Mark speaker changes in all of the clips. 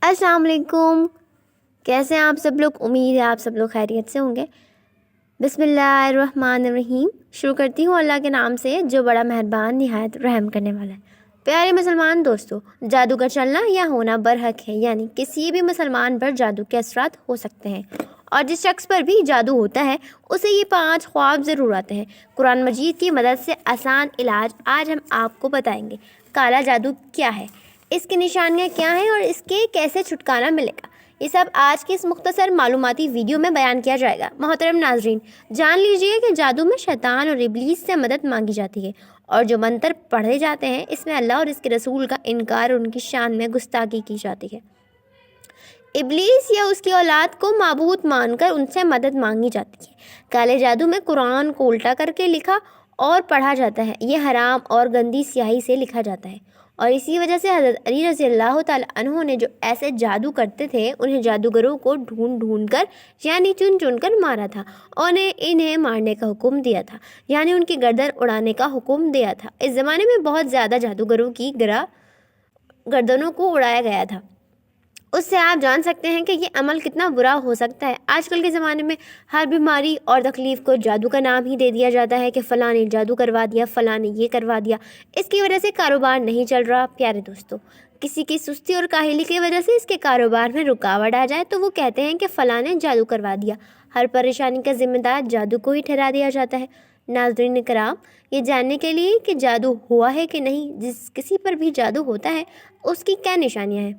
Speaker 1: السلام علیکم. کیسے ہیں آپ سب لوگ؟ امید ہے آپ سب لوگ خیریت سے ہوں گے. بسم اللہ الرحمن الرحیم. شروع کرتی ہوں اللہ کے نام سے جو بڑا مہربان نہایت رحم کرنے والا ہے. پیارے مسلمان دوستو، جادو کا چلنا یا ہونا برحق ہے، یعنی کسی بھی مسلمان پر جادو کے اثرات ہو سکتے ہیں، اور جس شخص پر بھی جادو ہوتا ہے اسے یہ 5 خواب ضرور آتے ہیں. قرآن مجید کی مدد سے آسان علاج آج ہم آپ کو بتائیں گے. کالا جادو کیا ہے، اس کی نشانیاں کیا ہیں اور اس کے کیسے چھٹکارا ملے گا، یہ سب آج کی اس مختصر معلوماتی ویڈیو میں بیان کیا جائے گا. محترم ناظرین، جان لیجئے کہ جادو میں شیطان اور ابلیس سے مدد مانگی جاتی ہے، اور جو منتر پڑھے جاتے ہیں اس میں اللہ اور اس کے رسول کا انکار اور ان کی شان میں گستاخی کی جاتی ہے. ابلیس یا اس کی اولاد کو معبود مان کر ان سے مدد مانگی جاتی ہے. کالے جادو میں قرآن کو الٹا کر کے لکھا اور پڑھا جاتا ہے. یہ حرام اور گندی سیاہی سے لکھا جاتا ہے، اور اسی وجہ سے حضرت علی رضی اللہ تعالیٰ عنہ نے جو ایسے جادو کرتے تھے انہیں جادوگروں کو ڈھونڈ کر یعنی چن کر مارا تھا، اور انہیں مارنے کا حکم دیا تھا، یعنی ان کی گردن اڑانے کا حکم دیا تھا. اس زمانے میں بہت زیادہ جادوگروں کی گردنوں کو اڑایا گیا تھا. اس سے آپ جان سکتے ہیں کہ یہ عمل کتنا برا ہو سکتا ہے. آج کل کے زمانے میں ہر بیماری اور تکلیف کو جادو کا نام ہی دے دیا جاتا ہے کہ فلاں نے جادو کروا دیا، فلاں نے یہ کروا دیا. اس کی وجہ سے کاروبار نہیں چل رہا. پیارے دوستو، کسی کی سستی اور کاہلی کی وجہ سے اس کے کاروبار میں رکاوٹ آ جائے تو وہ کہتے ہیں کہ فلاں نے جادو کروا دیا. ہر پریشانی کا ذمہ دار جادو کو ہی ٹھہرا دیا جاتا ہے. ناظرین کرام، یہ جاننے کے لیے کہ جادو ہوا ہے کہ نہیں، جس کسی پر بھی جادو ہوتا ہے اس کی کیا نشانیاں ہیں.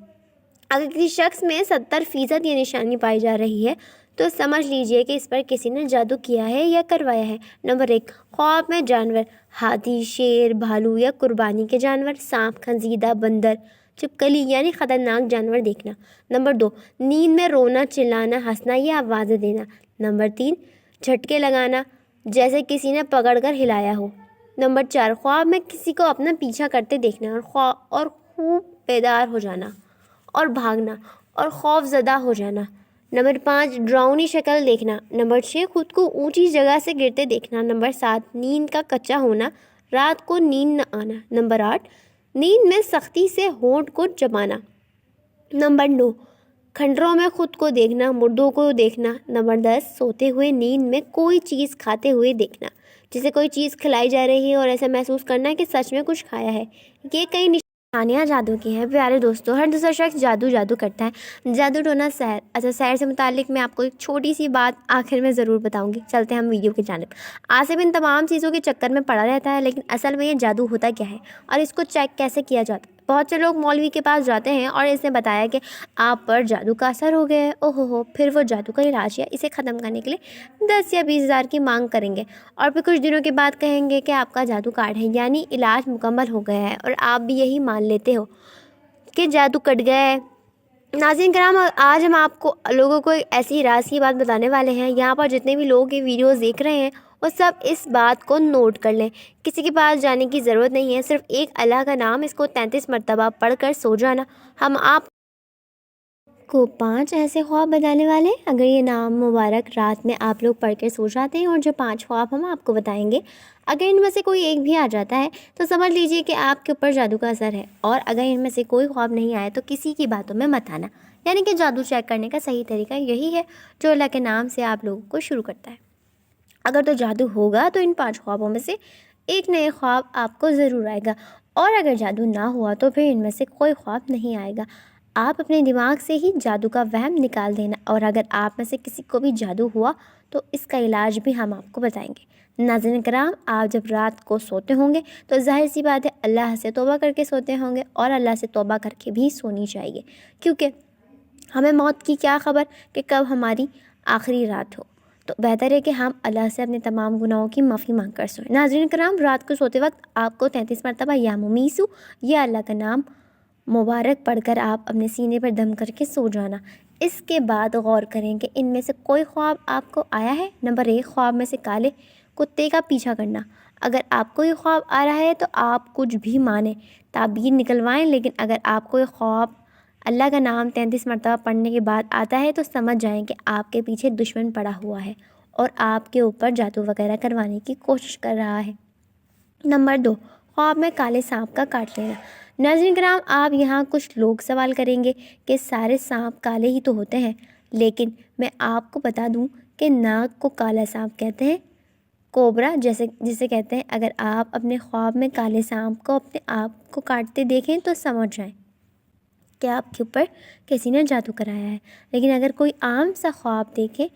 Speaker 1: اگر کسی شخص میں 70% یہ نشانی پائی جا رہی ہے تو سمجھ لیجئے کہ اس پر کسی نے جادو کیا ہے یا کروایا ہے. نمبر 1، خواب میں جانور، ہاتھی، شیر، بھالو یا قربانی کے جانور، سانپ، خنزیدہ، بندر، چھپکلی یعنی خطرناک جانور دیکھنا. نمبر 2، نیند میں رونا، چلانا، ہنسنا یا آوازیں دینا. نمبر 3، جھٹکے لگانا جیسے کسی نے پکڑ کر ہلایا ہو. نمبر 4، خواب میں کسی کو اپنا پیچھا کرتے دیکھنا اور خوب بیدار ہو جانا اور بھاگنا اور خوف زدہ ہو جانا. نمبر 5، ڈراؤنی شکل دیکھنا. نمبر 6، خود کو اونچی جگہ سے گرتے دیکھنا. نمبر 7، نیند کا کچا ہونا، رات کو نیند نہ آنا. نمبر 8، نیند میں سختی سے ہونٹ کو چبانا. نمبر 9، کھنڈروں میں خود کو دیکھنا، مردوں کو دیکھنا. نمبر 10، سوتے ہوئے نیند میں کوئی چیز کھاتے ہوئے دیکھنا، جسے کوئی چیز کھلائی جا رہی ہے اور ایسا محسوس کرنا کہ سچ میں کچھ کھایا ہے. یہ کئی نشانیاں جادو کی ہیں. پیارے دوستو، ہر دوسرا شخص جادو کرتا ہے. جادو ٹونا سحر. اچھا، سحر سے متعلق میں آپ کو ایک چھوٹی سی بات آخر میں ضرور بتاؤں گی. چلتے ہیں ہم ویڈیو کی جانب. آصف ان تمام چیزوں کے چکر میں پڑا رہتا ہے، لیکن اصل میں یہ جادو ہوتا کیا ہے اور اس کو چیک کیسے کیا جاتا ہے. بہت سے لوگ مولوی کے پاس جاتے ہیں اور اس نے بتایا کہ آپ پر جادو کا اثر ہو گیا ہے. ہو پھر وہ جادو کا علاج یا اسے ختم کرنے کے لیے 10 یا 20 ہزار کی مانگ کریں گے، اور پھر کچھ دنوں کے بعد کہیں گے کہ آپ کا جادو کارڈ ہے، یعنی علاج مکمل ہو گیا ہے، اور آپ بھی یہی مان لیتے ہو کہ جادو کٹ گیا ہے. ناظرین کرام، آج ہم آپ کو لوگوں کو ایسی راز کی بات بتانے والے ہیں. یہاں پر جتنے بھی لوگ یہ ویڈیوز دیکھ رہے ہیں وہ سب اس بات کو نوٹ کر لیں. کسی کے پاس جانے کی ضرورت نہیں ہے، صرف ایک اللہ کا نام اس کو 33 مرتبہ پڑھ کر سو جانا. ہم آپ کو 5 ایسے خواب بتانے والے ہیں. اگر یہ نام مبارک رات میں آپ لوگ پڑھ کر سو جاتے ہیں، اور جو 5 خواب ہم آپ کو بتائیں گے، اگر ان میں سے کوئی ایک بھی آ جاتا ہے تو سمجھ لیجئے کہ آپ کے اوپر جادو کا اثر ہے. اور اگر ان میں سے کوئی خواب نہیں آئے تو کسی کی باتوں میں مت آنا. یعنی کہ جادو چیک کرنے کا صحیح طریقہ یہی ہے جو اللہ کے نام سے آپ لوگوں کو شروع کرتا ہے. اگر تو جادو ہوگا تو ان 5 خوابوں میں سے ایک نئے خواب آپ کو ضرور آئے گا، اور اگر جادو نہ ہوا تو پھر ان میں سے کوئی خواب نہیں آئے گا. آپ اپنے دماغ سے ہی جادو کا وہم نکال دینا. اور اگر آپ میں سے کسی کو بھی جادو ہوا تو اس کا علاج بھی ہم آپ کو بتائیں گے. ناظرین کرام، آپ جب رات کو سوتے ہوں گے تو ظاہر سی بات ہے اللہ سے توبہ کر کے سوتے ہوں گے، اور اللہ سے توبہ کر کے بھی سونی چاہیے، کیونکہ ہمیں موت کی کیا خبر کہ کب ہماری آخری رات ہو. تو بہتر ہے کہ ہم اللہ سے اپنے تمام گناہوں کی معافی مانگ کر سوئیں. ناظرین کرام، رات کو سوتے وقت آپ کو 33 مرتبہ یا ممیسو یا اللہ کا نام مبارک پڑھ کر آپ اپنے سینے پر دم کر کے سو جانا. اس کے بعد غور کریں کہ ان میں سے کوئی خواب آپ کو آیا ہے. نمبر 1، خواب میں سے کالے کتے کا پیچھا کرنا. اگر آپ کو یہ خواب آ رہا ہے تو آپ کچھ بھی مانیں، تعبیر نکلوائیں، لیکن اگر آپ کو یہ خواب اللہ کا نام 33 مرتبہ پڑھنے کے بعد آتا ہے تو سمجھ جائیں کہ آپ کے پیچھے دشمن پڑا ہوا ہے اور آپ کے اوپر جادو وغیرہ کروانے کی کوشش کر رہا ہے. نمبر 2، خواب میں کالے سانپ کا کاٹ لینا. ناظرین کرام، آپ یہاں کچھ لوگ سوال کریں گے کہ سارے سانپ کالے ہی تو ہوتے ہیں، لیکن میں آپ کو بتا دوں کہ ناگ کو کالا سانپ کہتے ہیں، کوبرا جسے کہتے ہیں۔ اگر آپ اپنے خواب میں کالے سانپ کو اپنے آپ کو کاٹتے دیکھیں تو سمجھ جائیں کہ آپ کے اوپر کسی نے جادو کرایا ہے، لیکن اگر کوئی عام سا خواب دیکھیں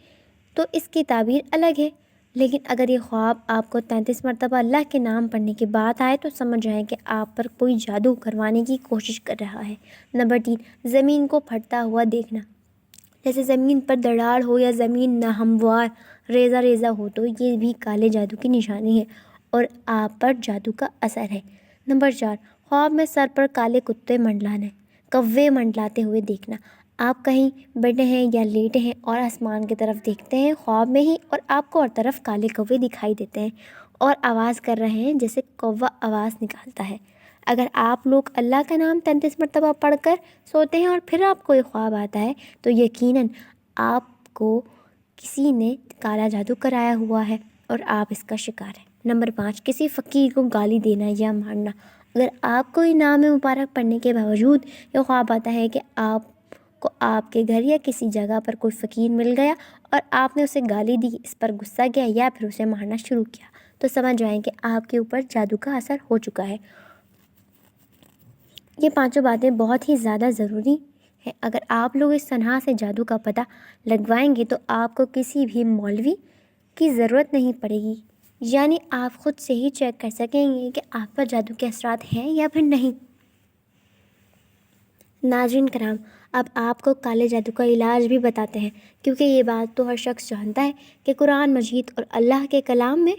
Speaker 1: تو اس کی تعبیر الگ ہے۔ لیکن اگر یہ خواب آپ کو 33 مرتبہ اللہ کے نام پڑھنے کے بعد آئے تو سمجھ جائیں کہ آپ پر کوئی جادو کروانے کی کوشش کر رہا ہے۔ نمبر 3، زمین کو پھٹتا ہوا دیکھنا۔ جیسے زمین پر دراڑ ہو یا زمین ناہموار ریزہ ہو تو یہ بھی کالے جادو کی نشانی ہے اور آپ پر جادو کا اثر ہے۔ نمبر 4، خواب میں سر پر کالے کوے منڈلاتے ہوئے دیکھنا۔ آپ کہیں بیٹھے ہیں یا لیٹے ہیں اور آسمان کی طرف دیکھتے ہیں خواب میں ہی، اور آپ کو ہر طرف کالے کوے دکھائی دیتے ہیں اور آواز کر رہے ہیں جیسے کوّا آواز نکالتا ہے۔ اگر آپ لوگ اللہ کا نام 33 مرتبہ پڑھ کر سوتے ہیں اور پھر آپ کو یہ خواب آتا ہے تو یقیناً آپ کو کسی نے کالا جادو کرایا ہوا ہے اور آپ اس کا شکار ہیں۔ نمبر 5، کسی فقیر کو گالی دینا یا مارنا۔ اگر آپ کو نام مبارک پڑھنے کے باوجود یہ خواب آتا ہے کہ آپ کو آپ کے گھر یا کسی جگہ پر کوئی فقیر مل گیا اور آپ نے اسے گالی دی، اس پر غصہ کیا یا پھر اسے مارنا شروع کیا، تو سمجھ جائیں کہ آپ کے اوپر جادو کا اثر ہو چکا ہے۔ یہ 5 باتیں بہت ہی زیادہ ضروری ہیں۔ اگر آپ لوگ اس طرح سے جادو کا پتہ لگوائیں گے تو آپ کو کسی بھی مولوی کی ضرورت نہیں پڑے گی، یعنی آپ خود سے ہی چیک کر سکیں گے کہ آپ پر جادو کے اثرات ہیں یا پھر نہیں۔ ناظرین کرام، اب آپ کو کالے جادو کا علاج بھی بتاتے ہیں، کیونکہ یہ بات تو ہر شخص جانتا ہے کہ قرآن مجید اور اللہ کے کلام میں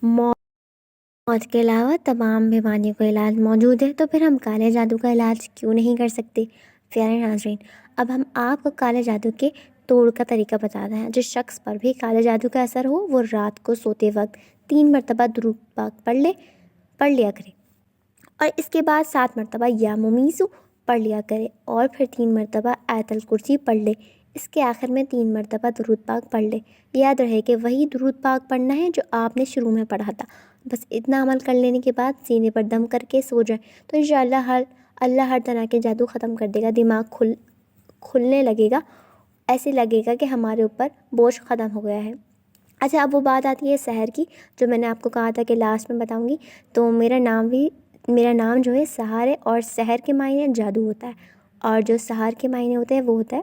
Speaker 1: موت کے علاوہ تمام بیماریوں کا علاج موجود ہے، تو پھر ہم کالے جادو کا علاج کیوں نہیں کر سکتے؟ پیارے ناظرین، اب ہم آپ کو کالے جادو کے توڑ کا طریقہ بتاتے ہیں۔ جس شخص پر بھی کالے جادو کا اثر ہو وہ رات کو سوتے وقت 3 مرتبہ درود پاک پڑھ لیا کرے، اور اس کے بعد 7 مرتبہ یا مومیسو پڑھ لیا کرے، اور پھر 3 مرتبہ آیت الکرسی پڑھ لے۔ اس کے آخر میں 3 مرتبہ درود پاک پڑھ لے۔ یاد رہے کہ وہی درود پاک پڑھنا ہے جو آپ نے شروع میں پڑھا تھا۔ بس اتنا عمل کر لینے کے بعد سینے پر دم کر کے سو جائیں تو انشاءاللہ اللہ ہر طرح کے جادو ختم کر دے گا۔ دماغ کھلنے لگے گا، ایسے لگے گا کہ ہمارے اوپر بوجھ ختم ہو گیا ہے۔ اچھا، اب وہ بات آتی ہے سحر کی، جو میں نے آپ کو کہا تھا کہ لاسٹ میں بتاؤں گی۔ تو میرا نام جو ہے سحر ہے، اور سحر کے معنی جادو ہوتا ہے، اور جو سحر کے معنی ہوتے ہیں وہ ہوتا ہے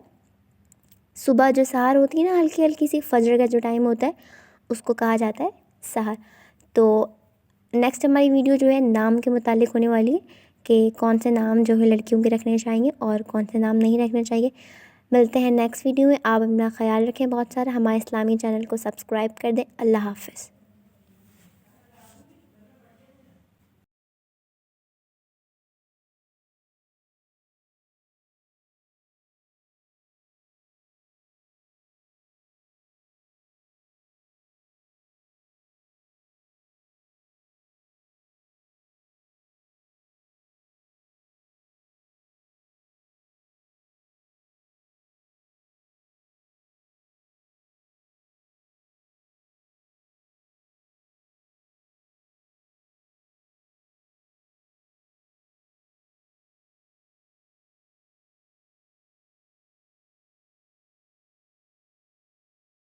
Speaker 1: صبح جو سحر ہوتی ہے نا، ہلکی ہلکی سی فجر کا جو ٹائم ہوتا ہے اس کو کہا جاتا ہے سحر۔ تو نیکسٹ ہماری ویڈیو جو ہے نام کے متعلق ہونے والی ہے کہ کون سے نام جو ہے لڑکیوں کے رکھنے چاہیے اور کون سے نام نہیں رکھنے چاہیے۔ ملتے ہیں نیکسٹ ویڈیو میں۔ آپ اپنا خیال رکھیں بہت سارا، ہمارے اسلامی چینل کو سبسکرائب کر دیں۔ اللہ حافظ۔